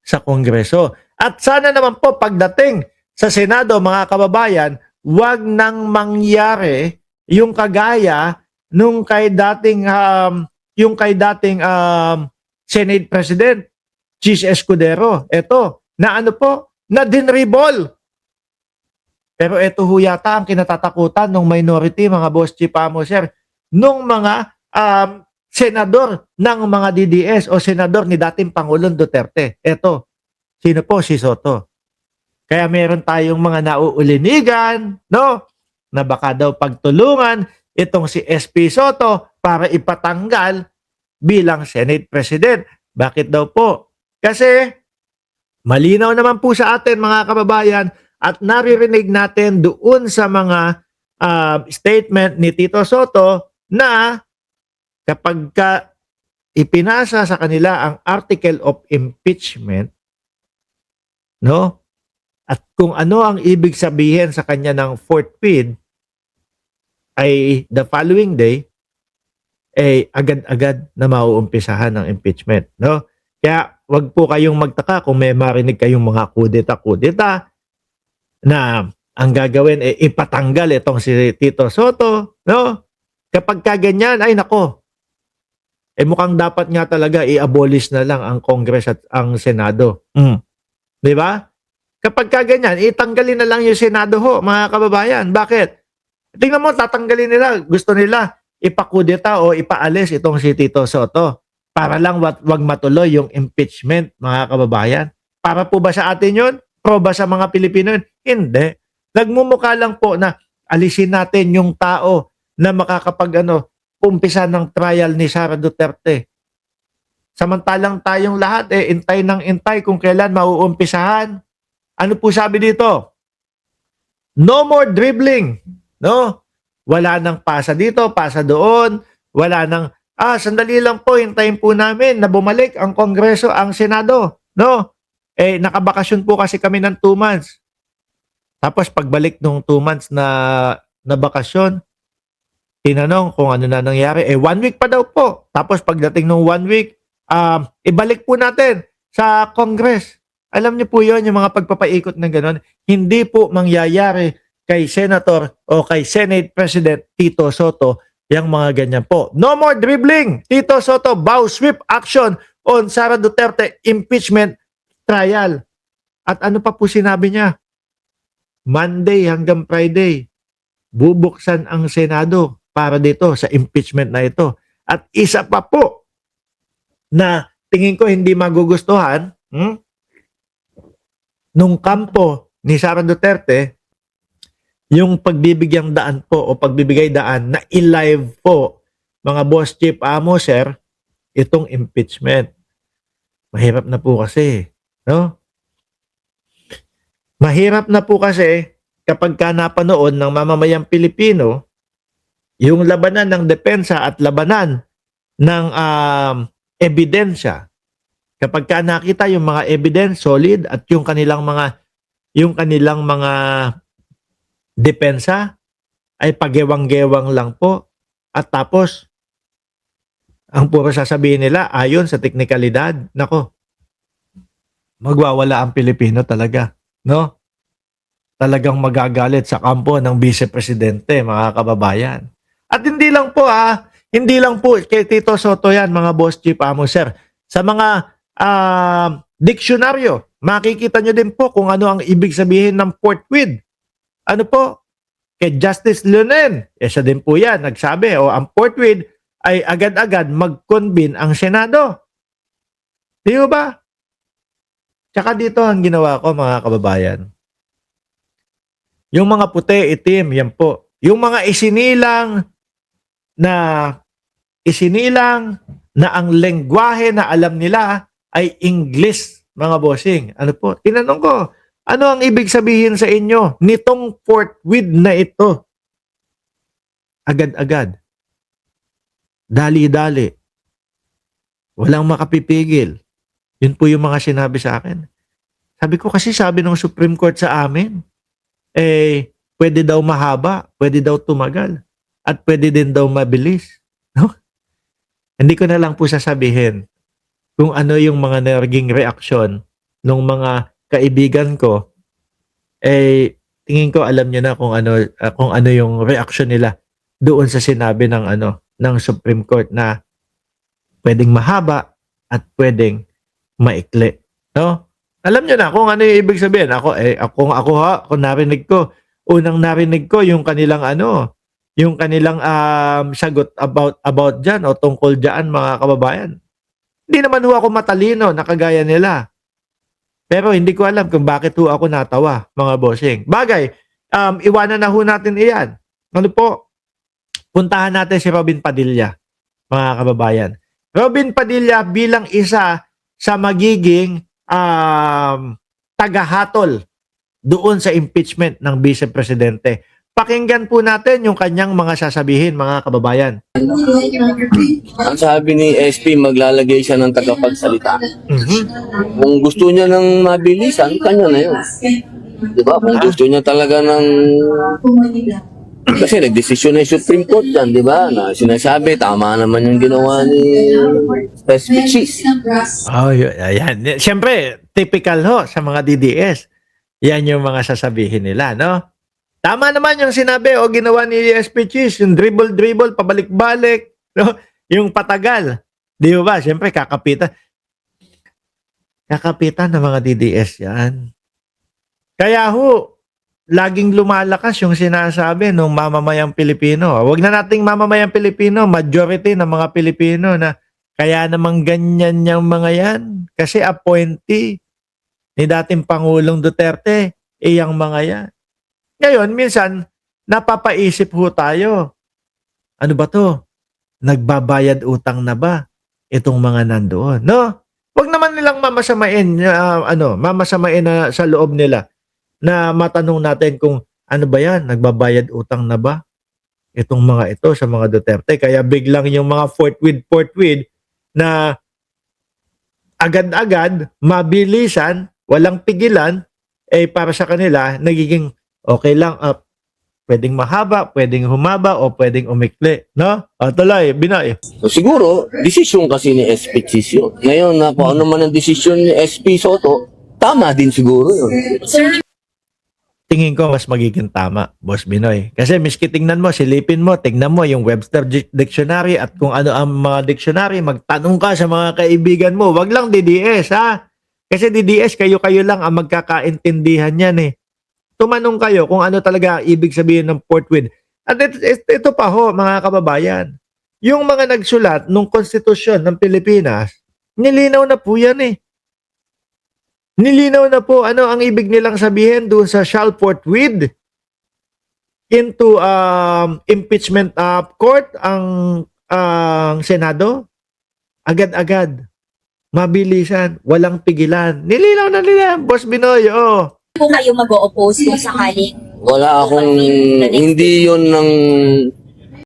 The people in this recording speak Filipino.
sa Kongreso. At sana naman po pagdating sa Senado, mga kababayan, wag nang mangyari yung kagaya nung kay dating Senate President Chis Escudero. Ito, na ano po, na dinribol. Pero ito ho yata ang kinatatakutan ng minority, mga boss chief amo sir, nung mga senador ng mga DDS o senador ni dating Pangulong Duterte. Ito, sino po? Si Soto. Kaya meron tayong mga nauulinigan, no? Na baka daw pagtulungan itong si SP Soto para ipatanggal bilang Senate President. Bakit daw po? Kasi malinaw naman po sa atin, mga kababayan, at naririnig natin doon sa mga statement ni Tito Soto na kapag ipinasa sa kanila ang article of impeachment, no? At kung ano ang ibig sabihin sa kanya ng fourth bid, ay the following day, ay agad-agad na mauumpisahan ng impeachment, no? Kaya wag po kayong magtaka kung may marinig kayong mga kudeta-kudeta na ang gagawin ay ipatanggal itong si Tito Soto, no? Kapag kaganyan, ay nako, mukhang dapat nga talaga i-abolish na lang ang Congress at ang Senado. Di ba? Kapag kaganyan, itanggalin na lang yung Senado ho, mga kababayan. Bakit? Tingnan mo, tatanggalin nila. Gusto nila ipakudeta o ipaalis itong si Tito Soto para lang wag matuloy yung impeachment, mga kababayan. Para po ba sa atin yun? Pro ba sa mga Pilipino yun? Hindi. Nagmumukha lang po na alisin natin yung tao na umpisa ng trial ni Sara Duterte. Samantalang tayong lahat intay ng intay kung kailan mauumpisahan. Ano po sabi dito? No more dribbling, no? Wala nang pasa dito, pasa doon, wala nang sandali lang po, hintayin po namin na bumalik ang Kongreso, ang Senado, no? Nakabakasyon po kasi kami ng 2 months. Tapos pagbalik nung 2 months na bakasyon, tinanong kung ano na nangyari. 1 week pa daw po. Tapos pagdating nung 1 week, ibalik po natin sa Congress. Alam niyo po yun, yung mga pagpapaikot ng gano'n, hindi po mangyayari kay Senator o kay Senate President Tito Soto yung mga ganyan po. No more dribbling. Tito Soto vow swift action on Sara Duterte impeachment trial. At ano pa po sinabi niya? Monday hanggang Friday, bubuksan ang Senado para dito sa impeachment na ito. At isa pa po na tingin ko hindi magugustuhan nung kampo ni Sara Duterte, yung pagbibigyang daan po o pagbibigay daan na i-live po, mga boss chief amo sir, itong impeachment. Mahirap na po kasi, no? Mahirap na po kasi kapag ka napanood ng mamamayang Pilipino yung labanan ng depensa at labanan ng ebidensya. Kapag ka nakita yung mga evidence solid at yung kanilang mga depensa ay pagewang-gewang lang po, at tapos ang puro sasabihin nila ayon sa teknikalidad, nako, magwawala ang Pilipino talaga, no? Talagang magagalit sa kampo ng Vice Presidente, mga kababayan. At hindi lang po kay Tito Soto yan, mga boss chief amo sir. Sa mga diksyonaryo, makikita nyo din po kung ano ang ibig sabihin ng forthwith. Ano po? Kay Justice Leonen, siya din po yan, nagsabi, ang forthwith ay agad-agad mag-convene ang Senado. Di ba? Tsaka dito ang ginawa ko, mga kababayan. Yung mga puti, itim, yan po. Yung mga isinilang na ang lengguwahe na alam nila ay English, mga bossing. Ano po? Tinanong ko, ano ang ibig sabihin sa inyo nitong forthwith na ito? Agad-agad. Dali-dali. Walang makapipigil. Yun po yung mga sinabi sa akin. Sabi ko kasi sabi ng Supreme Court sa amin, pwede daw mahaba, pwede daw tumagal, at pwede din daw mabilis. No? Hindi ko na lang po sasabihin kung ano yung mga naging reaksyon nung mga kaibigan ko, eh tingin ko alam niyo na kung ano yung reaction nila doon sa sinabi ng Supreme Court na pwedeng mahaba at pwedeng maikli, no? Alam niyo na kung ano yung ibig sabihin. Kung unang narinig ko yung kanilang yung kanilang sagot about diyan o tungkol diyan, mga kababayan. Hindi naman ho ako matalino na kagaya nila. Pero hindi ko alam kung bakit ho ako natawa, mga bossing. Bagay, iwanan na ho natin iyan. Ano po? Puntahan natin si Robin Padilla, mga kababayan. Robin Padilla bilang isa sa magiging tagahatol doon sa impeachment ng Vice Presidente. Pakinggan po natin yung kanyang mga sasabihin, mga kababayan. Ang sabi ni SP, maglalagay siya ng tagapagsalita. Mhm. Kung gusto niya ng mabilisan, kanya na yun. Diba? Kung gusto niya talaga ng... Kasi nagdesisyon na yung Supreme Court yan, di ba? Na sinasabi, tama naman yung ginawa ni SP Cheese. Oh, ayan. Siyempre, typical ho sa mga DDS. Yan yung mga sasabihin nila, no? Tama naman yung sinabi o ginawa ni SP Cheese, yung dribble-dribble, pabalik-balik, no? Yung patagal. Di ba? Siyempre, kakapitan. Kakapitan ng mga DDS yan. Kaya ho, laging lumalakas yung sinasabi ng mamamayang Pilipino. Huwag na nating mamamayang Pilipino, majority ng mga Pilipino na kaya namang ganyan yung mga yan. Kasi appointee ni dating Pangulong Duterte, iyang mga yan. Ngayon, minsan, napapaisip ho tayo. Ano ba to? Nagbabayad utang na ba itong mga nandoon? No? Huwag naman nilang mamasamain na sa loob nila na matanong natin kung ano ba yan, nagbabayad utang na ba itong mga ito sa mga Duterte. Kaya biglang yung mga forthwith na agad-agad, mabilisan, walang pigilan, para sa kanila, nagiging okay lang, pwedeng mahaba, pwedeng humaba, o pwedeng umikli. No? Tuloy, Binoy. So, siguro, desisyon kasi ni SP Cheese yun. Ngayon, na kung ano man ang desisyon ni SP Soto, tama din siguro yun. Tingin ko mas magiging tama, Boss Binoy. Kasi miski tingnan mo, silipin mo, tingnan mo yung Webster Dictionary at kung ano ang mga dictionary, magtanong ka sa mga kaibigan mo. Wag lang DDS, ha? Kasi DDS, kayo-kayo lang ang magkakaintindihan yan, eh. Tumanong kayo kung ano talaga ibig sabihin ng forthwith. At ito pa ho, mga kababayan. Yung mga nagsulat ng konstitusyon ng Pilipinas, nilinaw na po yan, eh. Nilinaw na po ano ang ibig nilang sabihin doon sa shall forthwith into impeachment court ang Senado. Agad-agad. Mabilisan. Walang pigilan. Nilinaw na nila, Boss Binoy. Oh. Po kayo mag-o-oppose kung sakaling Wala akong, hindi yun ng